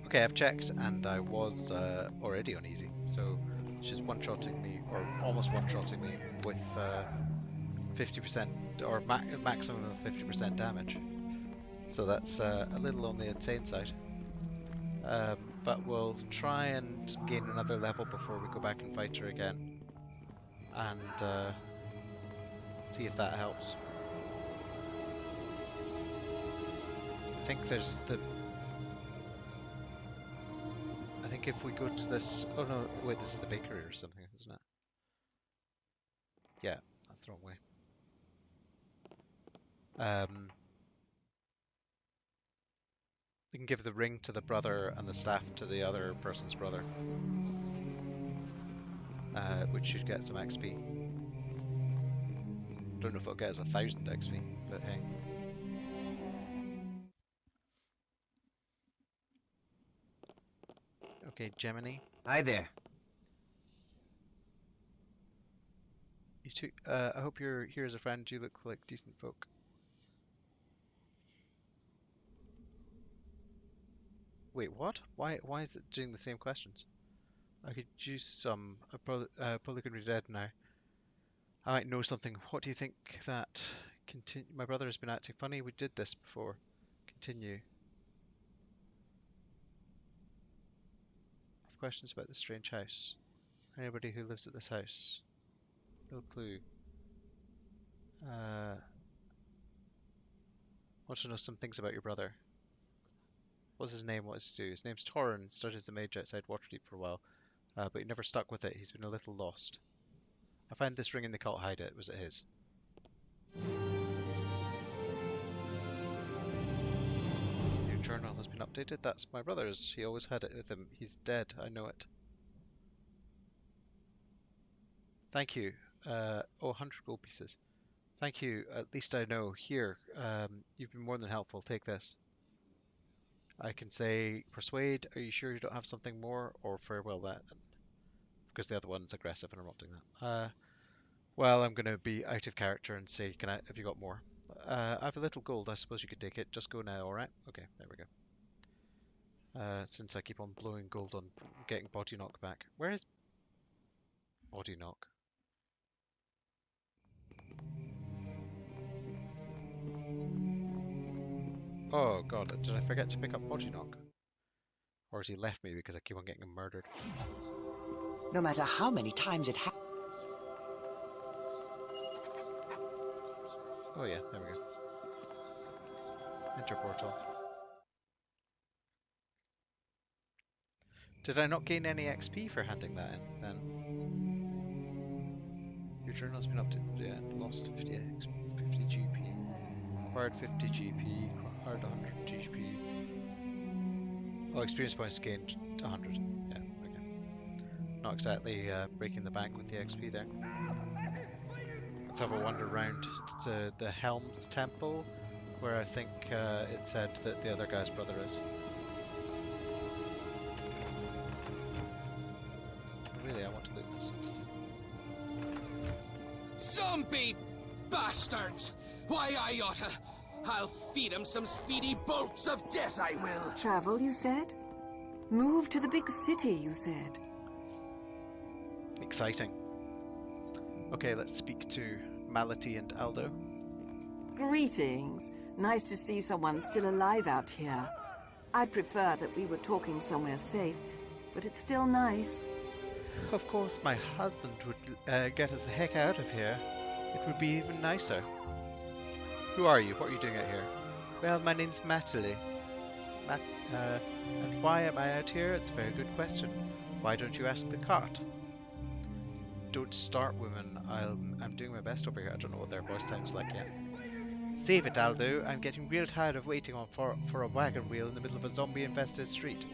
Okay, I've checked, and I was already on easy, so she's one-shotting me, or almost one-shotting me, with 50% or maximum of 50% damage. So that's a little on the insane side. But we'll try and gain another level before we go back and fight her again, and see if that helps. I think there's the. I think if we go to this. Oh no, wait, this is the bakery or something, isn't it? Yeah, that's the wrong way. We can give the ring to the brother and the staff to the other person's brother, which should get some XP. Don't know if it'll get us 1,000 XP, but hey. Okay, Gemini. Hi there. You two, I hope you're here as a friend. You look like decent folk. Wait, what? Why is it doing the same questions? I could use some. I probably could be dead now. I might know something. What do you think that continue? My brother has been acting funny. We did this before. Continue. I have questions about this strange house. Anybody who lives at this house? No clue. Want to know some things about your brother. What's his name? What does he do? His name's Torrin. Started as a mage outside Waterdeep for a while, but he never stuck with it. He's been a little lost. I found this ring in the cult hide. Was it his? Your journal has been updated. That's my brother's. He always had it with him. He's dead. I know it. Thank you. Oh, 100 gold pieces. Thank you. At least I know. Here, you've been more than helpful. Take this. I can say, persuade. Are you sure you don't have something more? Or farewell that. Because the other one's aggressive and I'm not doing that. Well, I'm going to be out of character and say, have you got more? I have a little gold. I suppose you could take it. Just go now, alright? Okay, there we go. Since I keep on blowing gold on getting body knock back. Where is body knock? Oh god, did I forget to pick up body knock? Or has he left me because I keep on getting him murdered? No matter how many times it happens. Oh yeah, there we go. Enter portal. Did I not gain any XP for handing that in then? Your journal's been up to the end. Lost 50 GP. Acquired 50 GP. Acquired 100 GP. Oh, experience points gained 100. Yeah, okay. Not exactly breaking the bank with the XP there. Let's have a wander around to the Helm's Temple, where I think it said that the other guy's brother is. Really, I want to loot this. Zombie bastards! Why, I oughta... I'll feed 'em some speedy bolts of death, I will! Travel, you said? Move to the big city, you said? Exciting. Okay, let's speak to Mality and Aldo. Greetings. Nice to see someone still alive out here. I'd prefer that we were talking somewhere safe, but it's still nice. Of course, my husband would get us the heck out of here. It would be even nicer. Who are you? What are you doing out here? Well, my name's Matterly. And why am I out here? It's a very good question. Why don't you ask the cart? Don't start, women. I'm doing my best over here. I don't know what their voice sounds like yet. Save it, Aldo. I'm getting real tired of waiting for a wagon wheel in the middle of a zombie-infested street.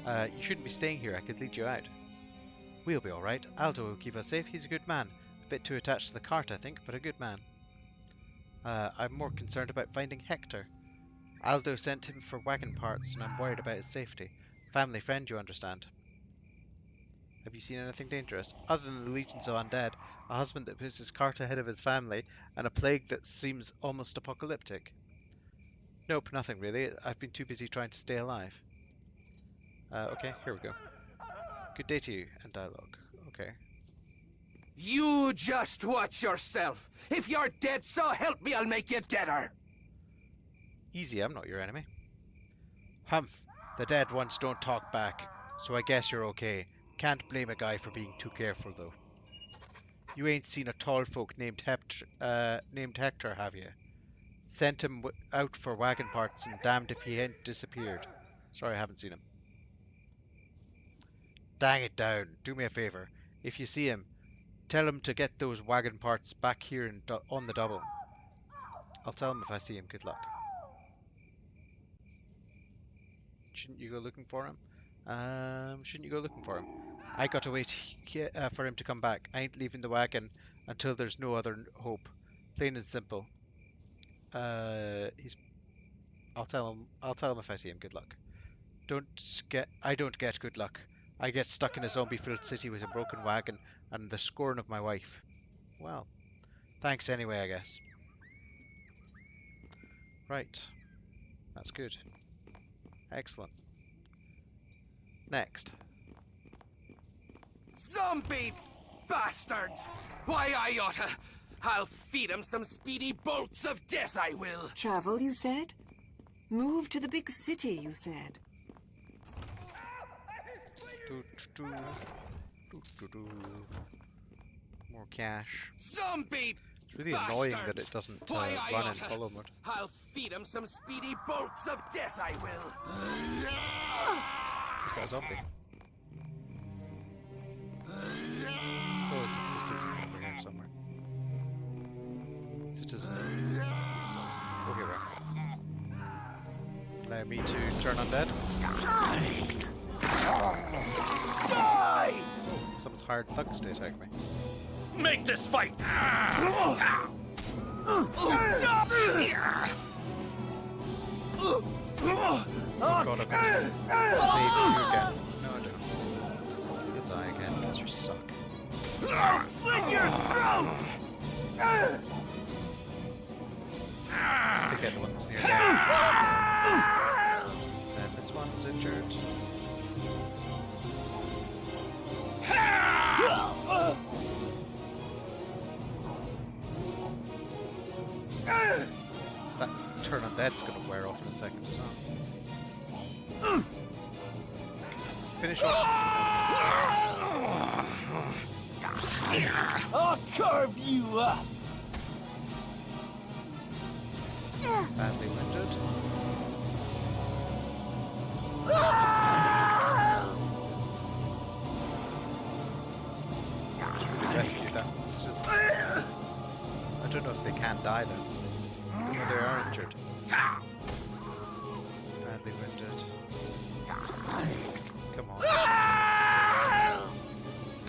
You shouldn't be staying here. I could lead you out. We'll be alright. Aldo will keep us safe. He's a good man. A bit too attached to the cart, I think, but a good man. I'm more concerned about finding Hector. Aldo sent him for wagon parts, and I'm worried about his safety. Family friend, you understand. Have you seen anything dangerous? Other than the legions of undead, a husband that puts his cart ahead of his family, and a plague that seems almost apocalyptic? Nope, nothing really. I've been too busy trying to stay alive. Okay, here we go. Good day to you, and dialogue. Okay. You just watch yourself. If you're dead, so help me, I'll make you deader. Easy, I'm not your enemy. Humph, the dead ones don't talk back, so I guess you're okay. Can't blame a guy for being too careful, though. You ain't seen a tall folk named Hector, have you? Sent him out for wagon parts, and damned if he ain't disappeared. Sorry, I haven't seen him. Dang it down. Do me a favour. If you see him, tell him to get those wagon parts back here on the double. I'll tell him if I see him. Good luck. Shouldn't you go looking for him? Shouldn't you go looking for him? I gotta wait for him to come back. I ain't leaving the wagon until there's no other hope. Plain and simple. He's. I'll tell him. I'll tell him if I see him. Good luck. I don't get good luck. I get stuck in a zombie-filled city with a broken wagon and the scorn of my wife. Well, thanks anyway, I guess. Right. That's good. Excellent. Next. Zombie bastards! Why, I oughta... I'll feed 'em some speedy bolts of death, I will! Travel, you said? Move to the big city, you said. More cash. Zombie It's really annoying that it bastards! doesn't Why, I run in oughta... follow mode. I'll feed 'em some speedy bolts of death, I will! Is that a zombie? Oh, it's a citizen over here somewhere. Citizen. Oh, here we are. Allow me to turn undead. Die! Oh, someone's hired thugs to attack me. Make this fight! Oh god, I'm gonna save you again. No, I don't. You'll die again because you suck. I'll slit your throat! Stick at the one that's near death. And this one's injured. That turn on dead's gonna wear off in a second, so. Finish off. I'll carve you up! Badly wounded. Should really rescue that citizen. I don't know if they can die though. No, they are injured. Badly wounded. Come on.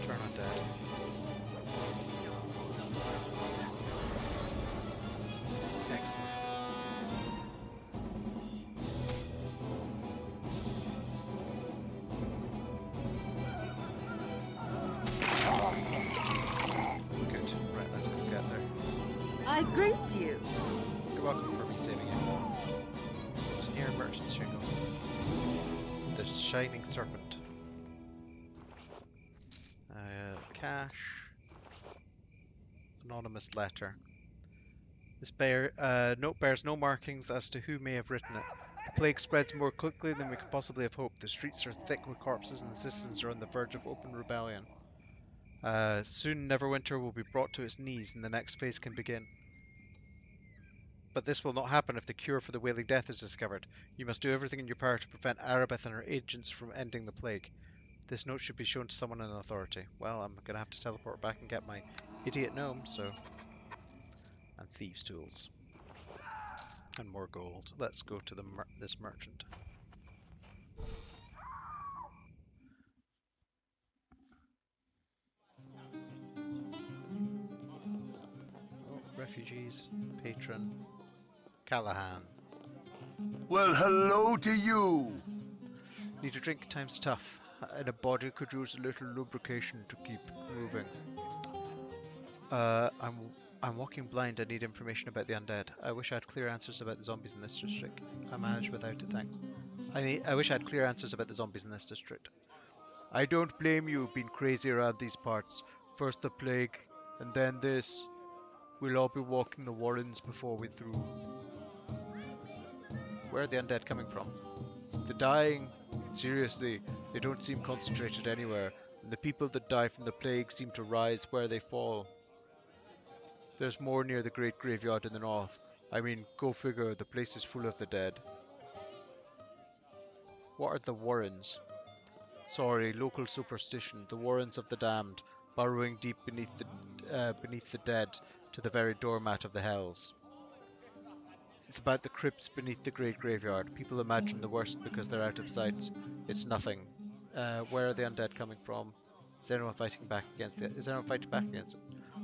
Turn on dead. Excellent. Good. Right, let's go get there. I greet you. You're welcome for me saving you. It's near Merchant's Shingle. The Shining Serpent. Cash. Anonymous letter. This note bears no markings as to who may have written it. The plague spreads more quickly than we could possibly have hoped. The streets are thick with corpses and the citizens are on the verge of open rebellion. Soon Neverwinter will be brought to its knees and the next phase can begin. But this will not happen if the cure for the Wailing Death is discovered. You must do everything in your power to prevent Aribeth and her agents from ending the plague. This note should be shown to someone in authority. Well, I'm going to have to teleport back and get my idiot gnome, so... And thieves' tools. And more gold. Let's go to this merchant. Oh, refugees, patron, Callahan. Well, hello to you. Need a drink, time's tough. And a body could use a little lubrication to keep moving. I'm walking blind. I need information about the undead. I wish I had clear answers about the zombies in this district. I manage without it, thanks. I wish I had clear answers about the zombies in this district. I don't blame you being crazy around these parts. First the plague, and then this. We'll all be walking the warrens before we're through. Where are the undead coming from? The dying? Seriously, they don't seem concentrated anywhere, and the people that die from the plague seem to rise where they fall. There's more near the great graveyard in the north. I mean, go figure, the place is full of the dead. What are the warrens? Sorry, local superstition. The warrens of the damned, burrowing deep beneath the dead to the very doormat of the hells. It's about the crypts beneath the great graveyard. People imagine the worst because they're out of sight. It's nothing. Where are the undead coming from? Is anyone fighting back against it?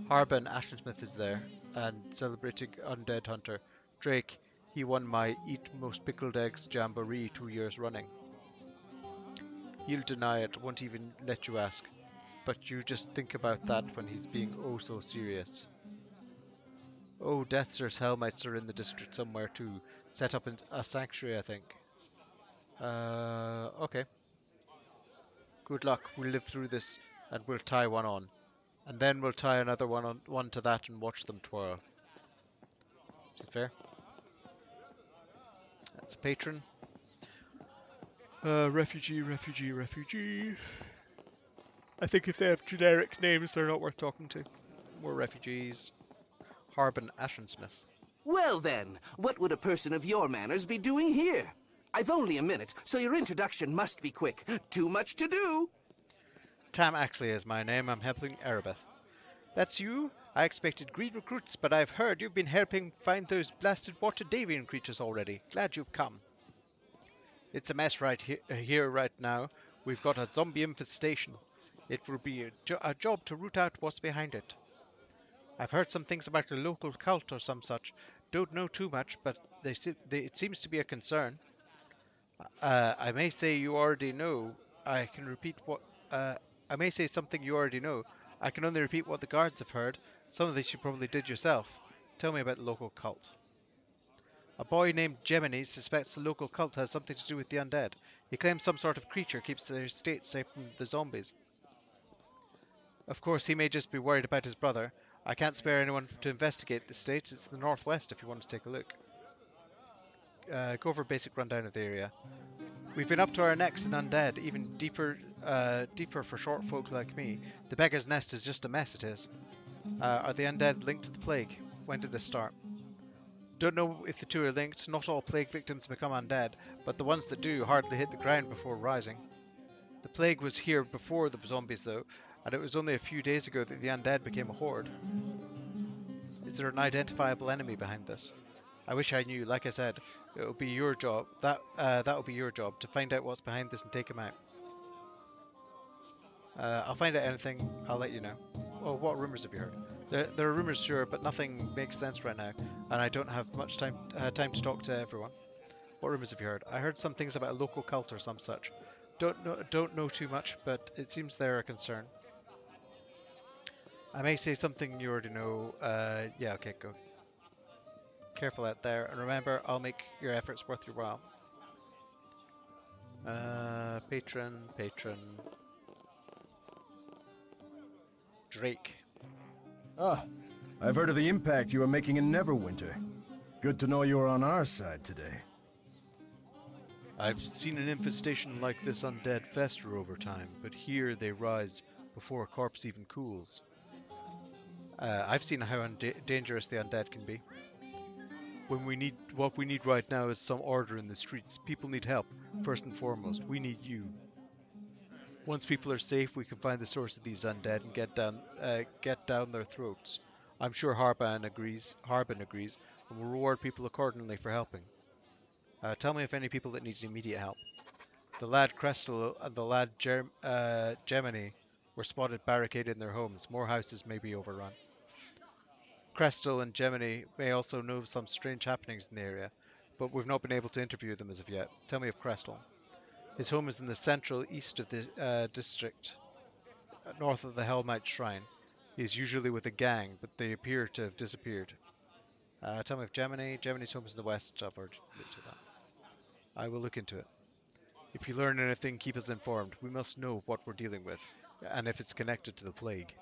Harbin Ashensmith is there, and celebrating undead hunter. Drake, he won my Eat Most Pickled Eggs Jamboree 2 years running. He'll deny it, won't even let you ask. But you just think about that when he's being oh so serious. Oh, Deathster's Hellmites are in the district somewhere too. Set up in a sanctuary, I think. Okay. Good luck. We'll live through this and we'll tie one on. And then we'll tie another one to that and watch them twirl. Is it fair? That's a patron. Refugee. I think if they have generic names, they're not worth talking to. More refugees. Harbin Ashensmith. Well then, what would a person of your manners be doing here? I've only a minute, so your introduction must be quick. Too much to do. Tam Axlia is my name. I'm helping Aribeth. That's you? I expected green recruits, but I've heard you've been helping find those blasted water Davian creatures already. Glad you've come. It's a mess right here right now. We've got a zombie infestation. It will be a job to root out what's behind it. I've heard some things about a local cult or some such. Don't know too much, but it seems to be a concern. I may say you already know. I can repeat what... I may say something you already know. I can only repeat what the guards have heard. Some of this you probably did yourself. Tell me about the local cult. A boy named Gemini suspects the local cult has something to do with the undead. He claims some sort of creature keeps their estate safe from the zombies. Of course, he may just be worried about his brother. I can't spare anyone to investigate the state. It's the northwest if you want to take a look. Go over a basic rundown of the area. We've been up to our necks in undead, even deeper for short folk like me. The Beggar's Nest is just a mess, it is. Are the undead linked to the plague? When did this start? Don't know if the two are linked. Not all plague victims become undead, but the ones that do hardly hit the ground before rising. The plague was here before the zombies though, and it was only a few days ago that the undead became a horde. Is there an identifiable enemy behind this? I wish I knew. Like I said, it'll be your job. That'll be your job to find out what's behind this and take him out. I'll find out anything. I'll let you know. Well, what rumors have you heard? There are rumors, sure, but nothing makes sense right now, and I don't have much time to talk to everyone. What rumors have you heard? I heard some things about a local cult or some such. Don't know too much, but it seems they're a concern. I may say something you already know. Yeah, okay, go. Careful out there, and remember, I'll make your efforts worth your while. Patron. Drake. Ah, I've heard of the impact you are making in Neverwinter. Good to know you are on our side today. I've seen an infestation like this undead fester over time, but here they rise before a corpse even cools. I've seen how dangerous the undead can be. What we need right now is some order in the streets. People need help, first and foremost. We need you. Once people are safe, we can find the source of these undead and get down their throats. I'm sure Harbin agrees, and will reward people accordingly for helping. Tell me if any people that need immediate help. The lad Crestel and the lad Gemini were spotted barricaded in their homes. More houses may be overrun. Crestel and Gemini may also know some strange happenings in the area, but we've not been able to interview them as of yet. Tell me of Crestel. His home is in the central east of the district, north of the Hellmite Shrine. He's usually with a gang, but they appear to have disappeared. Tell me if Gemini. Gemini's home is in the west. I've already looked at that. I will look into it. If you learn anything, keep us informed. We must know what we're dealing with, and if it's connected to the plague.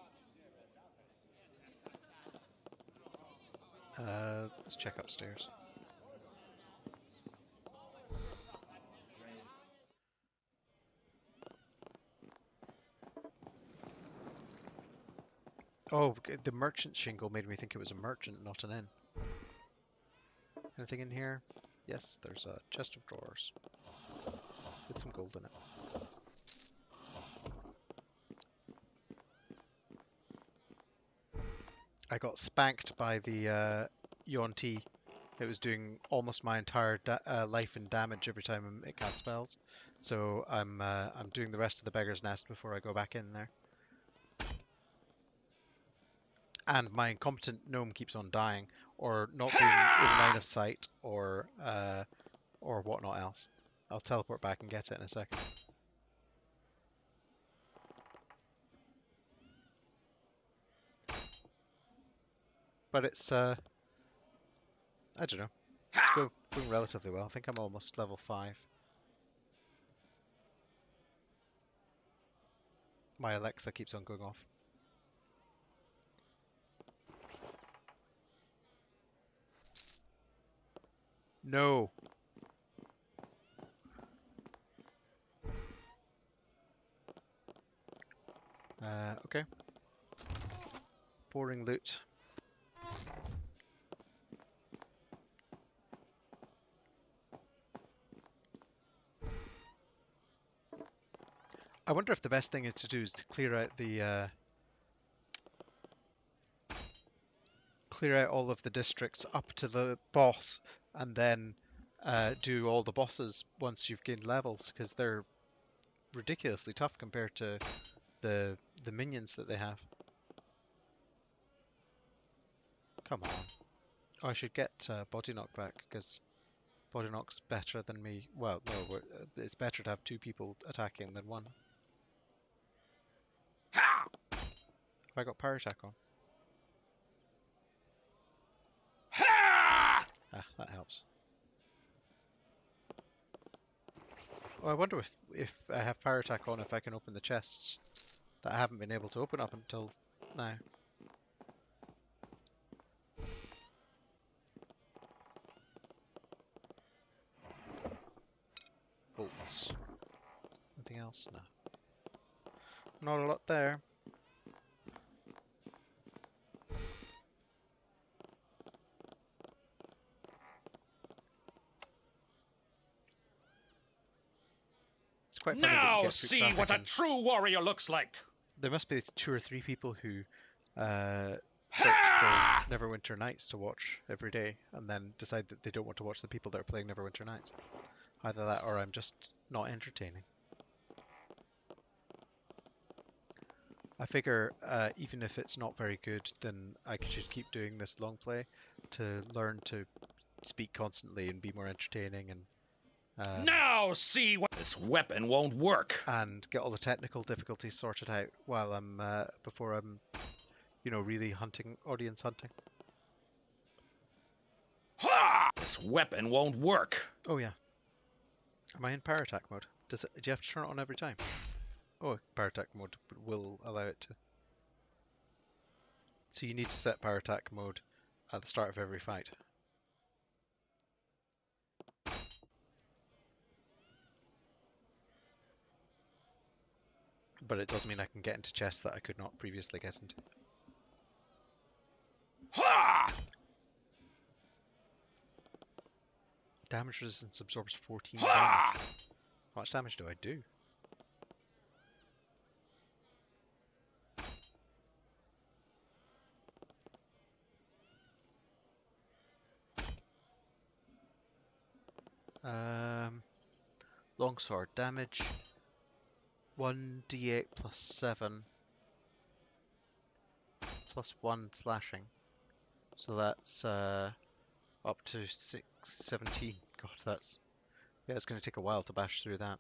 Let's check upstairs. Oh, the merchant shingle made me think it was a merchant, not an inn. Anything in here? Yes, there's a chest of drawers with some gold in it. I got spanked by the Yuan-Ti. It was doing almost my entire life and damage every time it cast spells. So I'm doing the rest of the Beggar's Nest before I go back in there. And my incompetent gnome keeps on dying, or not being in line of sight, or whatnot else. I'll teleport back and get it in a second. But it's I don't know. It's going relatively well. I think I'm almost level 5. My Alexa keeps on going off. No. Okay. Boring loot. I wonder if the best thing to do is to clear out all of the districts up to the boss, and then do all the bosses once you've gained levels, because they're ridiculously tough compared to the minions that they have. Come on. Oh, I should get Body Knock back, because Body Knock's better than me. Well, no, it's better to have 2 people attacking than 1. Have I got Power Attack on? Ah, that helps. Oh, I wonder if I have Power Attack on, if I can open the chests that I haven't been able to open up until now. Bolts. Anything else? No. Not a lot there. It's quite funny that you Now get foot see traffic what a and true warrior looks like. there must be 2 or 3 people who search for Neverwinter Nights to watch every day, and then decide that they don't want to watch the people that are playing Neverwinter Nights. Either that, or I'm just not entertaining. I figure even if it's not very good, then I should keep doing this long play to learn to speak constantly and be more entertaining, and Now see what this weapon won't work. and get all the technical difficulties sorted out while I'm before I'm, really audience hunting. Ha! This weapon won't work. Oh yeah. Am I in power attack mode? Do you have to turn it on every time? Oh, power attack mode will allow it to. So you need to set power attack mode at the start of every fight. But it does mean I can get into chests that I could not previously get into. Ha! Damage resistance absorbs 14 Ha! damage. How much damage do I do? Longsword damage 1d8 plus 7 plus 1 slashing. So that's up to 17. God, it's going to take a while to bash through that.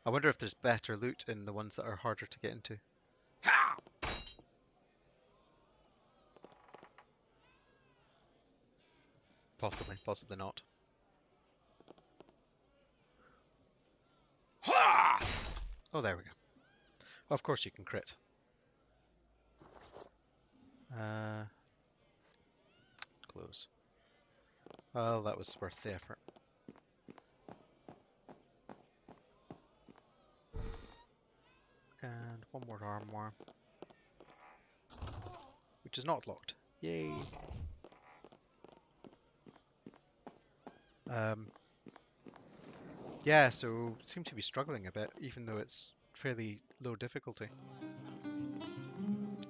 I wonder if there's better loot in the ones that are harder to get into. Ha! Possibly, possibly not. Ha! Oh, there we go. Of course you can crit. Close. Well, that was worth the effort. And one more armoire. Which is not locked. Yay! Yeah, so seem to be struggling a bit, even though it's fairly low difficulty.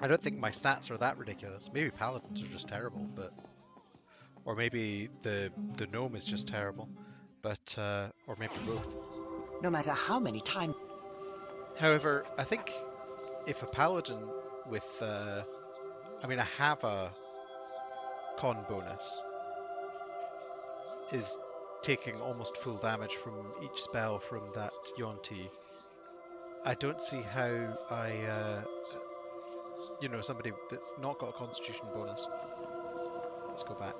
I don't think my stats are that ridiculous. Maybe paladins are just terrible, but or maybe the gnome is just terrible, but or maybe both. No matter how many times... However, I think if a paladin with I mean, I have a con bonus is taking almost full damage from each spell from that Yonti. I don't see how I, you know, somebody that's not got a constitution bonus. Let's go back.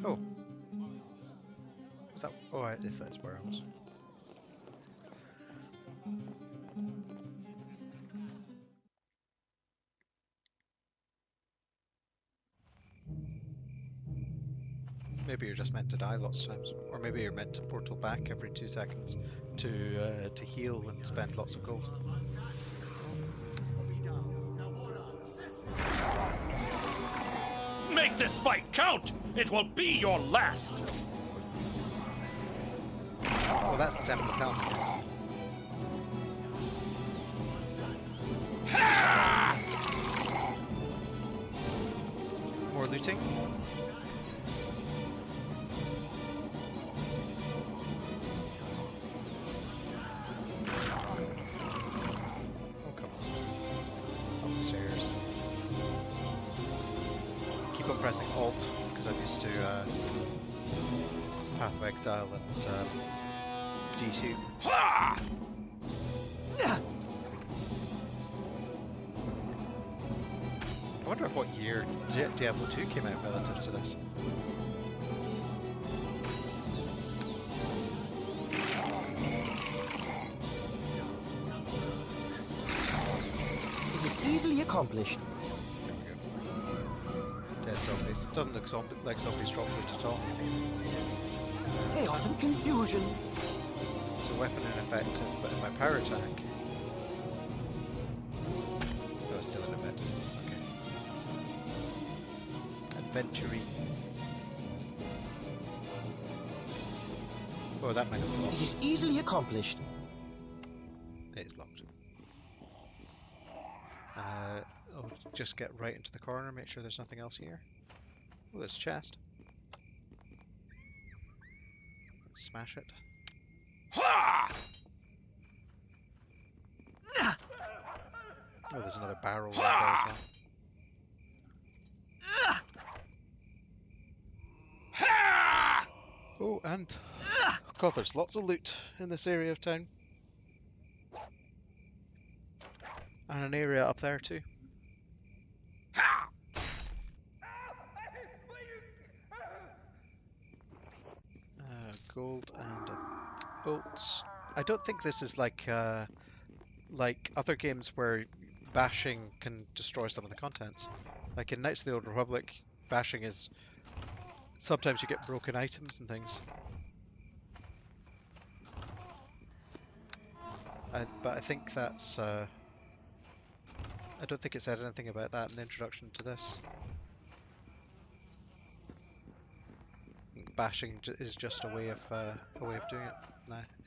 Oh. Was that? Oh, yes, that's where I was. Maybe you're just meant to die lots of times, or maybe you're meant to portal back every 2 seconds to heal and spend lots of gold. Make this fight count! It will be your last! Oh, that's the Temple of Paladin, yes. Ha! More looting. Oh, come on. Up the stairs. Keep on pressing Alt, because I'm used to Path of Exile and D2. Ha! I wonder what year Diablo 2 came out relative to this. This is easily accomplished. There we go. Dead zombies. Doesn't look like zombies drop loot at all. Chaos and confusion. So weapon ineffective, but if I power attack... No, it's still ineffective. Okay. Adventure-y. Oh, that might have been locked. It is easily accomplished. It is locked. I'll just get right into the corner, make sure there's nothing else here. Oh, there's a chest. Let's smash it. Ha! Oh, there's another barrel right there as well. Ha! Oh, and... God, there's lots of loot in this area of town. And an area up there too. Ha! Gold and bolts. I don't think this is like other games where bashing can destroy some of the contents. Like in Knights of the Old Republic, bashing is sometimes you get broken items and things. But I think that's I don't think it said anything about that in the introduction to this. I think bashing is just a way of doing it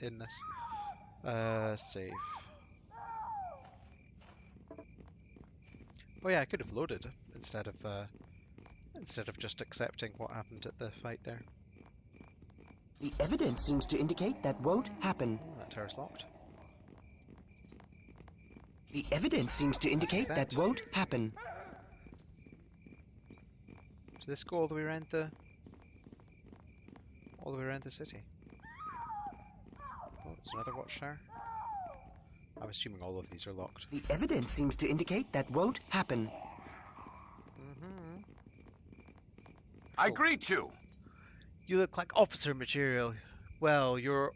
in this. Save. Oh yeah, I could have loaded instead of just accepting what happened at the fight there. The evidence seems to indicate that won't happen. Oh, that tower's locked. The evidence seems to indicate that won't happen. Does this go all the way around the city? There's another watchtower. I'm assuming all of these are locked. The evidence seems to indicate that won't happen. I greet you. You look like officer material. Well, your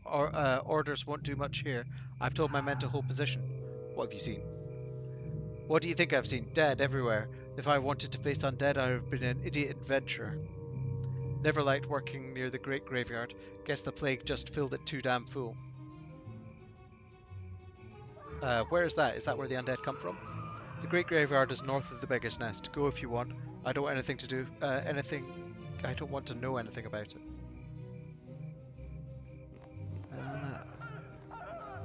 orders won't do much here. I've told my men to hold position. What have you seen? What do you think I've seen? Dead everywhere. If I wanted to face undead, I would have been an idiot adventurer. Never liked working near the Great Graveyard. Guess the plague just filled it too damn full. Where is that? Is that where the undead come from? The Great Graveyard is north of the Beggar's Nest. Go if you want. I don't want anything to do. I don't want to know anything about it.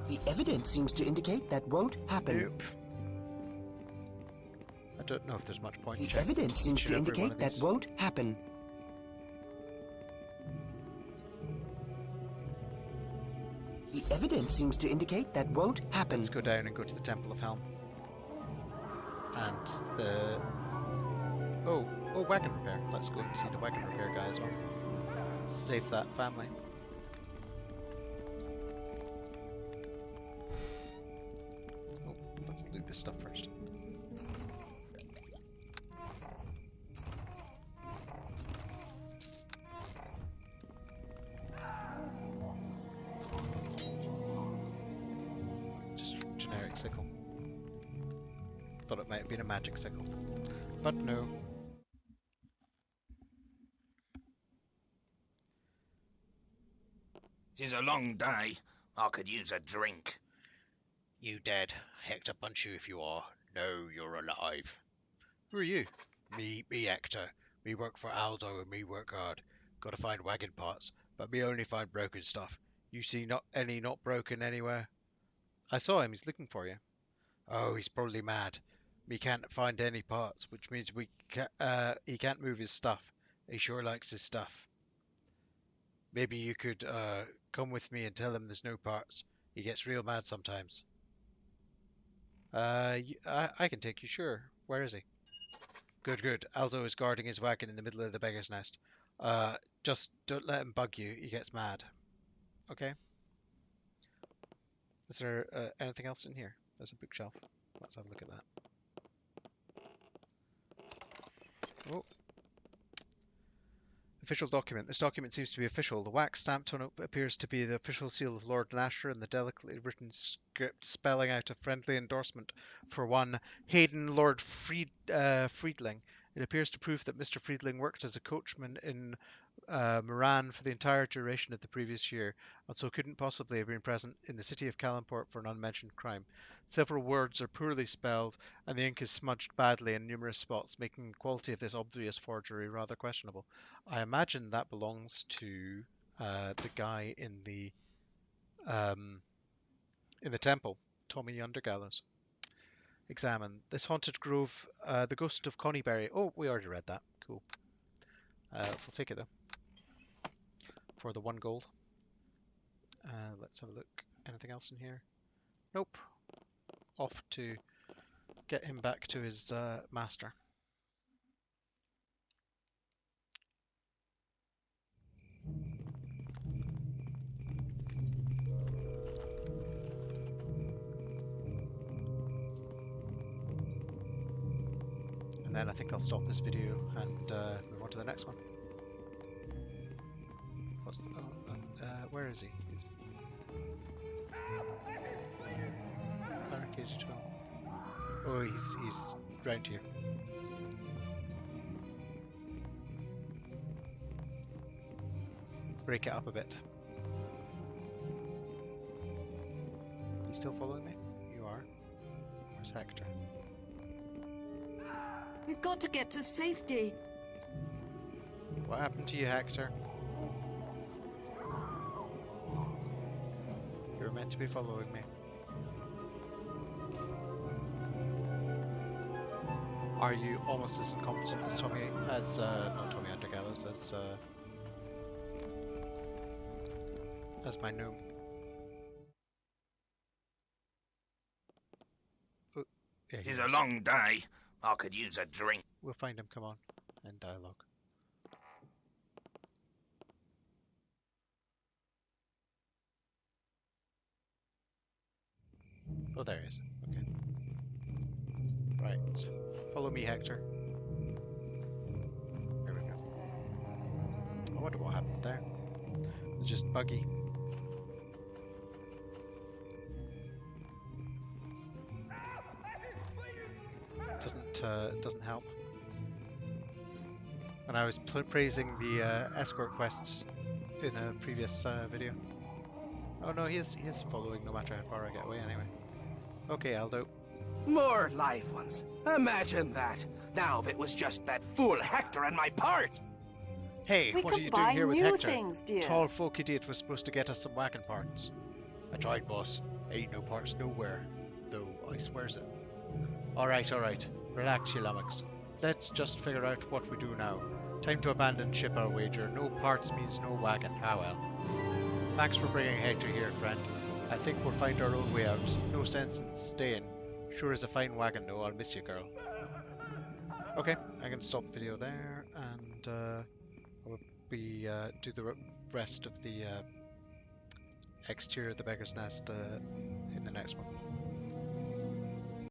The evidence seems to indicate that won't happen. Nope. I don't know if there's much point in The checking evidence seems each to and every one indicate of that these. won't happen. The evidence seems to indicate that won't happen. Let's go down and go to the Temple of Helm. And the... Oh, wagon repair. Let's go and see the wagon repair guy as well. Save that family. Oh, let's loot this stuff first. Just generic sickle. Thought it might have been a magic sickle, but no. Tis a long day. I could use a drink. You dead. Hector punch you if you are. No, you're alive. Who are you? Me Hector. Me work for Aldo and me work hard. Gotta find wagon parts, but me only find broken stuff. You see not broken anywhere? I saw him, he's looking for you. Oh, he's probably mad. We can't find any parts, which means he can't move his stuff. He sure likes his stuff. Maybe you could come with me and tell him there's no parts. He gets real mad sometimes. I can take you, sure. Where is he? Good. Aldo is guarding his wagon in the middle of the Beggar's Nest. Just don't let him bug you. He gets mad. Okay? Is there anything else in here? There's a bookshelf. Let's have a look at that. Oh. Official document. This document seems to be official. The wax stamped on it appears to be the official seal of Lord Nasher and the delicately written script spelling out a friendly endorsement for one Hayden Lord Friedling. It appears to prove that Mr. Friedling worked as a coachman in Moran for the entire duration of the previous year, and so couldn't possibly have been present in the city of Callanport for an unmentioned crime. Several words are poorly spelled, and the ink is smudged badly in numerous spots, making the quality of this obvious forgery rather questionable. I imagine that belongs to the guy in the temple, Tommy Undergallows. Examine. This haunted grove, the ghost of Connieberry. Oh, we already read that. Cool. We'll take it though. For the 1 gold. Let's have a look. Anything else in here? Nope. Off to get him back to his master. And then I think I'll stop this video and move on to the next one. What's the, where is he? He's barricaded 12. Oh, he's round here. Break it up a bit. You still following me? You are. Where's Hector? We've got to get to safety. What happened to you, Hector? You were meant to be following me. Are you almost as incompetent as not Tommy Undergallows, as my gnome? Oh, yeah, Tis a long day. I could use a drink. We'll find him, come on. End dialogue. Oh, there he is. Okay. Right. Follow me, Hector. There we go. I wonder what happened there. It's just buggy. Doesn't help. And I was praising the escort quests in a previous video. Oh no, he is following no matter how far I get away anyway. Okay, Aldo. More live ones. Imagine that. Now if it was just that fool Hector and my part. Hey, We what are could you buy doing here with new Hector? things, dear. Tall folk idiot was supposed to get us some wagon parts. I tried, boss. Ain't no parts nowhere. Though I swears it. Alright. Relax, you lummox. Let's just figure out what we do now. Time to abandon ship, I'll wager. No parts means no wagon. How well. Thanks for bringing Hector here, friend. I think we'll find our own way out. No sense in staying. Sure is a fine wagon, though. I'll miss you, girl. Okay, I'm going to stop the video there, and I will be do the rest of the exterior of the Beggar's Nest in the next one.